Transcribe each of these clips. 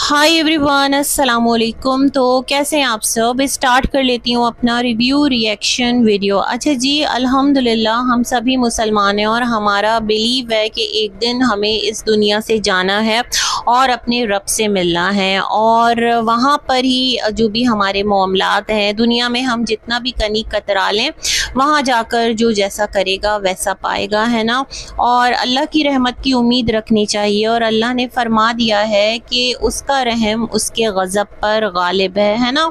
Hi everyone, अस्सलाम वालेकुम। तो कैसे हैं आप सब। स्टार्ट कर लेती हूँ अपना रिव्यू रिएक्शन वीडियो। अच्छा जी, अल्हम्दुलिल्लाह हम सभी मुसलमान हैं और हमारा बिलीव है कि एक दिन हमें इस दुनिया से जाना है और अपने रब से मिलना है, और वहाँ पर ही जो भी हमारे मामलात हैं दुनिया में, हम जितना भी कनी कतरा लें, वहाँ जाकर जो जैसा करेगा वैसा पाएगा, है ना। और अल्लाह की रहमत की उम्मीद रखनी चाहिए, और अल्लाह ने फरमा दिया है कि उसका रहम उसके गज़ब पर गालिब है ना।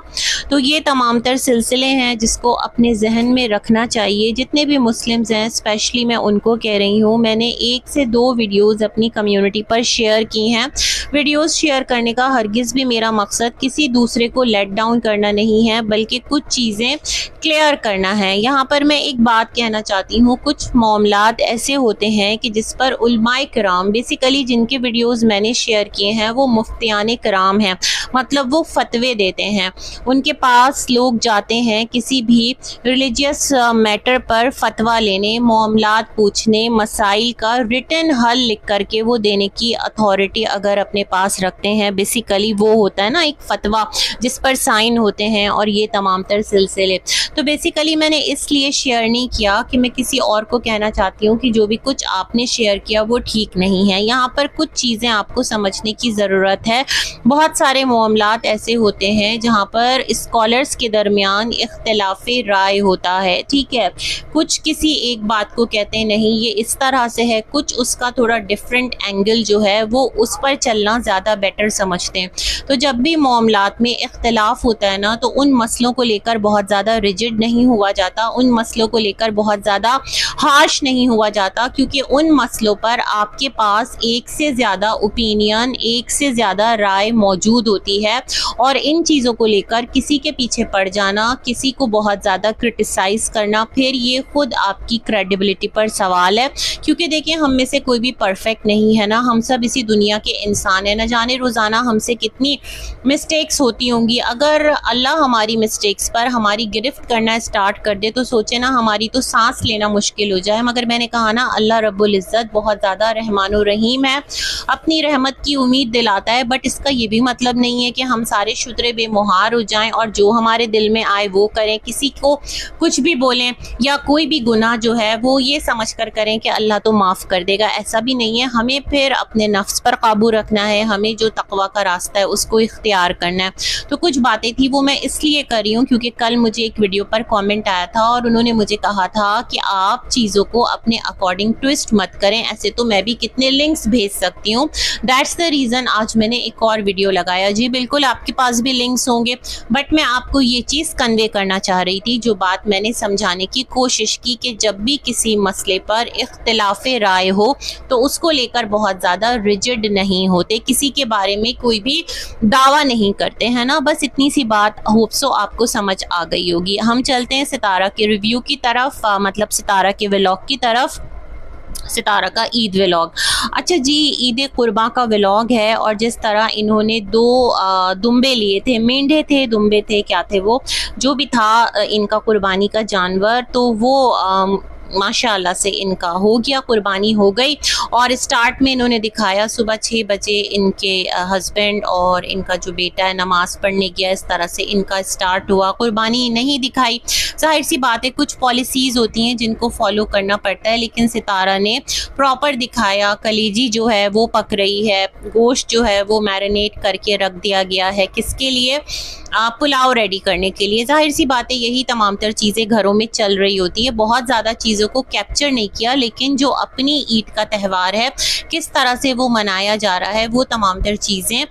तो ये तमाम तर सिलसिले हैं जिसको अपने जहन में रखना चाहिए। जितने भी मुस्लिम्स हैं, स्पेशली मैं उनको कह रही हूँ, मैंने 1 से 2 वीडियोज़ अपनी कम्युनिटी पर शेयर की हैं। वीडियोज़ शेयर करने का हरगिज़ भी मेरा मकसद किसी दूसरे को लेट डाउन करना नहीं है, बल्कि कुछ चीज़ें क्लियर करना है। यहाँ पर मैं एक बात कहना चाहती हूँ, कुछ मामलात ऐसे होते हैं कि जिस पर उलमाए किराम, बेसिकली जिनके वीडियोज़ मैंने शेयर किए हैं वो मुफ्तियाने किराम हैं, मतलब वो फतवे देते हैं। उनके पास लोग जाते हैं किसी भी रिलीजियस मैटर पर फतवा लेने, मामलात पूछने, मसाइल का रिटन हल लिख करके वो देने की अथॉरिटी अगर अपने पास रखते हैं। बेसिकली वो होता है ना एक फतवा जिस पर साइन होते हैं, और ये तमाम तर सिलसिले। तो बेसिकली मैंने इसलिए शेयर नहीं किया कि मैं किसी और को कहना चाहती हूँ कि जो भी कुछ आपने शेयर किया वो ठीक नहीं है। यहाँ पर कुछ चीज़ें आपको समझने की ज़रूरत है। बहुत सारे मामलात ऐसे होते हैं जहाँ पर स्कॉलर्स के दरमियान इख्तिलाफ़ राय होता है, ठीक है। कुछ किसी एक बात को कहते हैं नहीं ये इस तरह से है, कुछ उसका थोड़ा डिफरेंट एंगल जो है वो उस पर चलना ज़्यादा बेटर समझते हैं। तो जब भी मामलात में इख्तिलाफ़ होता है ना, तो उन मसलों को लेकर बहुत ज़्यादा रिजिड नहीं हुआ जाता, उन मसलों को लेकर बहुत ज़्यादा हार्श नहीं हुआ जाता, क्योंकि उन मसलों पर आपके पास एक से ज़्यादा ओपिनियन, एक से ज़्यादा राय मौजूद होती है। और इन चीज़ों को लेकर किसी के पीछे पड़ जाना, किसी को बहुत ज़्यादा क्रिटिसाइज़ करना, फिर ये खुद आपकी क्रेडिबिलिटी पर सवाल है। क्योंकि देखिए, हम में से कोई भी परफेक्ट नहीं है ना, हम सब इसी दुनिया के इंसान हैं। न जाने रोज़ाना हमसे कितनी मिस्टेक्स होती होंगी। अगर अल्लाह हमारी मिस्टेक्स पर हमारी गिरफ्त करना स्टार्ट कर दे तो सोचे ना, हमारी तो सांस लेना मुश्किल हो जाए। मगर मैंने कहा ना, अल्लाह रब्बुल इज़्ज़त बहुत ज़्यादा रहमान और रहीम है, अपनी रहमत की उम्मीद दिलाता है। बट इसका ये भी मतलब नहीं है कि हम सारे शुतरे बेमुहार हो जाएं और जो हमारे दिल में आए वो करें, किसी को कुछ भी बोलें, या कोई भी गुनाह जो है वो ये समझ कर करें कि अल्लाह तो माफ़ कर देगा। ऐसा भी नहीं है। हमें फिर अपने नफ्स पर काबू रखना है, हमें जो तकवा का रास्ता है उसको इख्तियार करना है। तो कुछ बातें थी वो मैं इसलिए कर रही हूँ क्योंकि कल मुझे एक वीडियो पर कमेंट आया था और उन्होंने मुझे कहा था कि आप चीज़ों को अपने अकॉर्डिंग ट्विस्ट मत करें, ऐसे तो मैं भी कितने लिंक्स भेज सकती हूँ। दैट्स द रीज़न आज मैंने एक और वीडियो लगाया। जी बिल्कुल, आपके पास भी लिंक्स होंगे, बट मैं आपको ये चीज़ कन्वे करना चाह रही थी, जो बात मैंने समझाने की कोशिश की, कि जब भी किसी मसले पर इख्तिलाफ़ राय हो तो उसको लेकर बहुत ज़्यादा रिजिड नहीं होते, किसी के बारे में कोई भी दावा नहीं करते, है ना। बस इतनी सी बात, होप सो आपको समझ आ गई होगी। हम चलते हैं सितारा के रिव्यू की तरफ, मतलब सितारा के व्लॉग की तरफ, सितारा का ईद व्लॉग। अच्छा जी, ईद कुर्बान का व्लॉग है, और जिस तरह इन्होंने 2 दुम्बे लिए थे, मेंढे थे, दुम्बे थे, क्या थे वो, जो भी था इनका कुर्बानी का जानवर, तो वो माशाअल्लाह से इनका हो गया, कुर्बानी हो गई। और स्टार्ट में इन्होंने दिखाया सुबह 6 बजे इनके हस्बैंड और इनका जो बेटा है नमाज़ पढ़ने गया, इस तरह से इनका स्टार्ट हुआ। कुर्बानी नहीं दिखाई, जाहिर सी बात है, कुछ पॉलिसीज़ होती हैं जिनको फॉलो करना पड़ता है, लेकिन सितारा ने प्रॉपर दिखाया। कलेजी जो है वो पक रही है, गोश्त जो है वो मैरिनेट करके रख दिया गया है, किसके लिए, पुलाव रेडी करने के लिए। जाहिर सी बात है, यही तमाम तर चीज़ें घरों में चल रही होती है। बहुत ज़्यादा चीज़ों को कैप्चर नहीं किया, लेकिन जो अपनी ईद का त्यौहार है किस तरह से वो मनाया जा रहा है, वो तमाम तर चीज़ें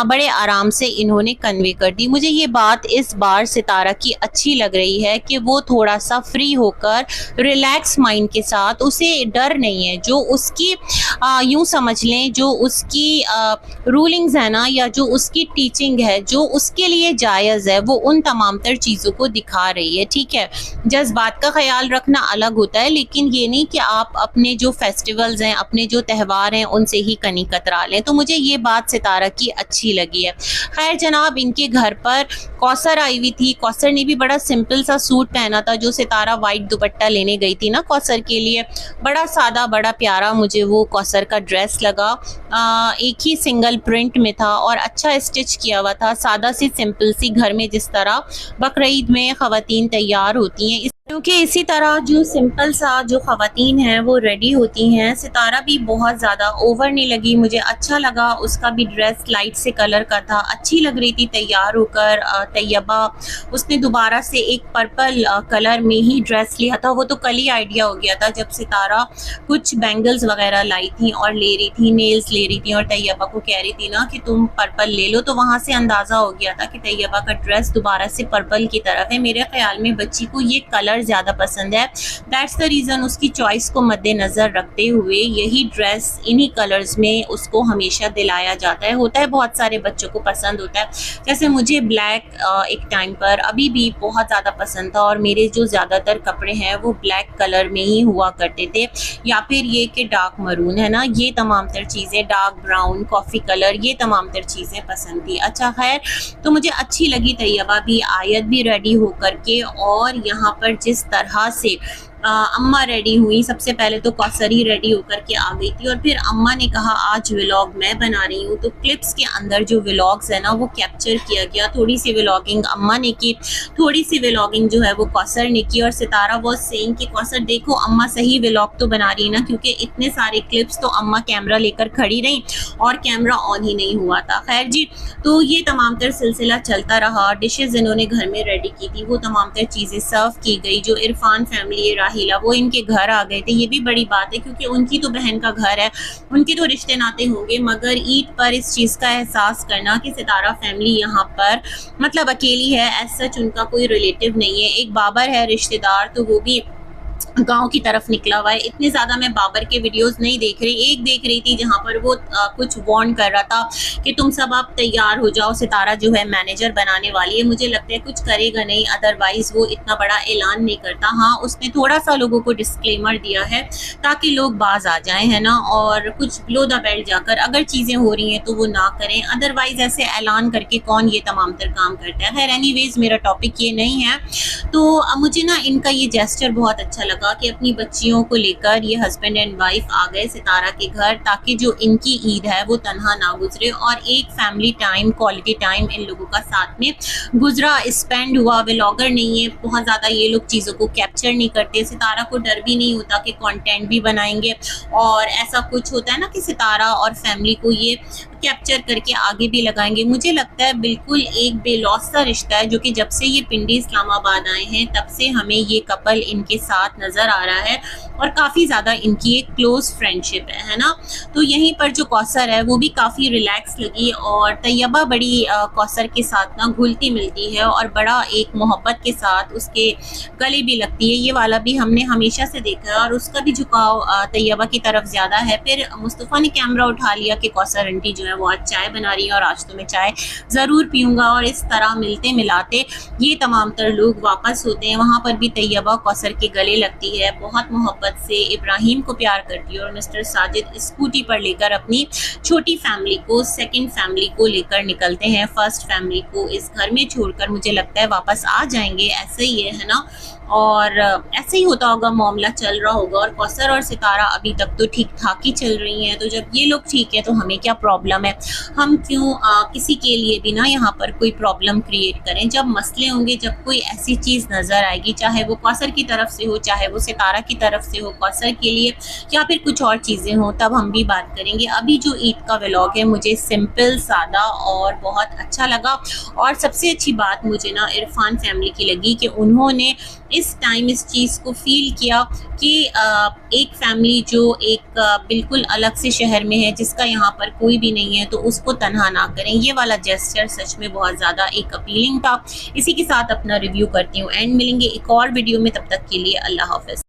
बड़े आराम से इन्होंने कन्वे कर दी। मुझे ये बात इस बार सितारा की अच्छी लग रही है कि वो थोड़ा सा फ्री होकर रिलैक्स माइंड के साथ, उसे डर नहीं है, जो उसकी यूँ समझ लें, जो उसकी रूलिंग्स है ना, या जो उसकी टीचिंग है, जो उसके लिए जायज़ है वो उन तमाम तर चीज़ों को दिखा रही है। ठीक है, जज्बात का ख्याल रखना अलग होता है, लेकिन ये नहीं कि आप अपने जो फेस्टिवल्स हैं, अपने जो त्यौहार हैं, उनसे ही कनी कतरा लें। तो मुझे ये बात सितारा की अच्छी लगी है। खैर जनाब, इनके घर पर कौसर आई हुई थी। कौसर ने भी बड़ा सिंपल सा सूट पहना था, जो सितारा वाइट दुपट्टा लेने गई थी ना कौसर के लिए। बड़ा सादा, बड़ा प्यारा मुझे वो कौसर का ड्रेस लगा। एक ही सिंगल प्रिंट में था और अच्छा स्टिच किया हुआ था। सादा सी सिंपल सी, घर में जिस तरह बकरीद में ख़वातीन तैयार होती हैं, क्योंकि इसी तरह जो सिंपल सा जो ख़वातीन हैं वो रेडी होती हैं। सितारा भी बहुत ज़्यादा ओवर नहीं लगी, मुझे अच्छा लगा। उसका भी ड्रेस लाइट से कलर का था, अच्छी लग रही थी तैयार होकर। तैयबा, उसने दोबारा से एक पर्पल कलर में ही ड्रेस लिया था। वो तो कल ही आइडिया हो गया था जब सितारा कुछ बैंगल्स वगैरह लाई थी और ले रही थी, नेल्स ले रही थी और तैयबा को कह रही थी ना कि तुम पर्पल ले लो, तो वहाँ से अंदाज़ा हो गया था कि तैयबा का ड्रेस दोबारा से पर्पल की तरफ है। मेरे ख्याल में बच्ची को ये कलर ज़्यादा पसंद है, दैट्स द रीज़न उसकी चॉइस को मद्देनज़र रखते हुए यही ड्रेस इन्हीं कलर्स में उसको हमेशा दिलाया जाता है। होता है बहुत सारे बच्चों को पसंद होता है, जैसे मुझे ब्लैक एक टाइम पर अभी भी बहुत ज़्यादा पसंद था और मेरे जो ज़्यादातर कपड़े हैं वो ब्लैक कलर में ही हुआ करते थे, या फिर ये कि डार्क मरून है ना, ये तमाम तर चीज़ें, डार्क ब्राउन, कॉफ़ी कलर, ये तमाम तर चीज़ें पसंद थी। अच्छा खैर, तो मुझे अच्छी लगी तैयबा भी, आयत भी रेडी होकर के, और यहाँ पर जिस तरह से अम्मा रेडी हुई। सबसे पहले तो कौसर ही रेडी होकर के आ गई थी और फिर अम्मा ने कहा आज व्लॉग मैं बना रही हूँ, तो क्लिप्स के अंदर जो व्लॉग्स है ना वो कैप्चर किया गया। थोड़ी सी व्लॉगिंग अम्मा ने की, थोड़ी सी व्लॉगिंग जो है वो कौसर ने की, और सितारा वो सेइंग कि कौसर देखो अम्मा सही व्लॉग तो बना रही है ना, क्योंकि इतने सारे क्लिप्स तो अम्मा कैमरा लेकर खड़ी रही और कैमरा ऑन ही नहीं हुआ था। खैर जी, तो ये तमाम तर सिलसिला चलता रहा। डिशेज़ इन्होंने घर में रेडी की थी, वो तमाम तर चीज़ें सर्व की गई। जो इरफान फैमिली राहिला वो इनके घर आ गए थे, ये भी बड़ी बात है क्योंकि उनकी तो बहन का घर है, उनके तो रिश्ते नाते होंगे, मगर ईद पर इस चीज़ का एहसास करना कि सितारा फैमिली यहाँ पर मतलब अकेली है, एज सच उनका कोई रिलेटिव नहीं है। एक बाबर है रिश्तेदार, तो वो भी गांव की तरफ निकला हुआ है। इतने ज़्यादा मैं बाबर के वीडियोस नहीं देख रही, एक देख रही थी जहां पर वो कुछ वार्न कर रहा था कि तुम सब आप तैयार हो जाओ, सितारा जो है मैनेजर बनाने वाली है। मुझे लगता है कुछ करेगा नहीं, अदरवाइज़ वो इतना बड़ा ऐलान नहीं करता। हाँ, उसने थोड़ा सा लोगों को डिस्क्लेमर दिया है ताकि लोग बाज आ जाएँ, है ना, और कुछ बिलो द बेल्ट जाकर अगर चीज़ें हो रही हैं तो वो ना करें, अदरवाइज़ ऐसे ऐलान करके कौन ये तमाम तर काम करता है। खैर एनीवेज, मेरा टॉपिक ये नहीं है। तो मुझे ना इनका ये जेस्चर बहुत अच्छा लगा कि अपनी बच्चियों को लेकर ये हस्बैंड एंड वाइफ आ गए सितारा के घर, ताकि जो इनकी ईद है वो तनहा ना गुजरे और एक family time, quality time in लोगों का साथ में गुजरा, स्पेंड हुआ। व्लॉगर नहीं है, बहुत ज़्यादा ये लोग चीज़ों को कैप्चर नहीं करते। सितारा को डर भी नहीं होता कि कंटेंट भी बनाएंगे और ऐसा कुछ होता है ना कि सितारा और फैमिली को ये कैप्चर करके आगे भी लगाएंगे। मुझे लगता है बिल्कुल एक बेलौस सा रिश्ता है, जो कि जब से ये पिंडी इस्लामाबाद आए हैं तब से हमें ये कपल इनके साथ नज़र आ रहा है और काफ़ी ज़्यादा इनकी एक क्लोज फ्रेंडशिप है ना। तो यहीं पर जो कौसर है वो भी काफ़ी रिलैक्स लगी और तैयबा बड़ी कौसर के साथ ना घुलती मिलती है और बड़ा एक मोहब्बत के साथ उसके गले भी लगती है। ये वाला भी हमने हमेशा से देखा है और उसका भी झुकाव तैयबा की तरफ ज़्यादा है। फिर मुस्तफ़ा ने कैमरा उठा लिया कि कौसर आंटी जो है वो आज चाय बना रही है और आज तो मैं चाय ज़रूर पीऊँगा, और इस तरह मिलते मिलाते ये तमाम तर लोग वापस होते हैं। वहाँ पर भी तैयबा कौसर के गले लगती है, बहुत मोहब्बत से इब्राहिम को प्यार करती है और मिस्टर साजिद स्कूटी पर लेकर अपनी छोटी फैमिली को, सेकंड फैमिली को लेकर निकलते हैं। फर्स्ट फैमिली को इस घर में छोड़कर मुझे लगता है वापस आ जाएंगे, ऐसे ही है ना, और ऐसे ही होता होगा, मामला चल रहा होगा। और कौसर और सितारा अभी तक तो ठीक ठाक ही चल रही हैं, तो जब ये लोग ठीक है तो हमें क्या प्रॉब्लम है, हम क्यों किसी के लिए भी ना यहाँ पर कोई प्रॉब्लम क्रिएट करें। जब मसले होंगे, जब कोई ऐसी चीज़ नज़र आएगी, चाहे वो कौसर की तरफ से हो, चाहे वो सितारा की तरफ से हो, कौसर के लिए या फिर कुछ और चीज़ें हों, तब हम भी बात करेंगे। अभी जो ईद का व्लॉग है मुझे सिंपल, सादा और बहुत अच्छा लगा। और सबसे अच्छी बात मुझे ना इरफान फैमिली की लगी कि उन्होंने इस टाइम इस चीज़ को फील किया कि एक फैमिली जो एक बिल्कुल अलग से शहर में है, जिसका यहाँ पर कोई भी नहीं है, तो उसको तनहा ना करें। ये वाला जेस्चर सच में बहुत ज़्यादा एक अपीलिंग था। इसी के साथ अपना रिव्यू करती हूँ एंड मिलेंगे एक और वीडियो में, तब तक के लिए अल्लाह हाफ़िज़।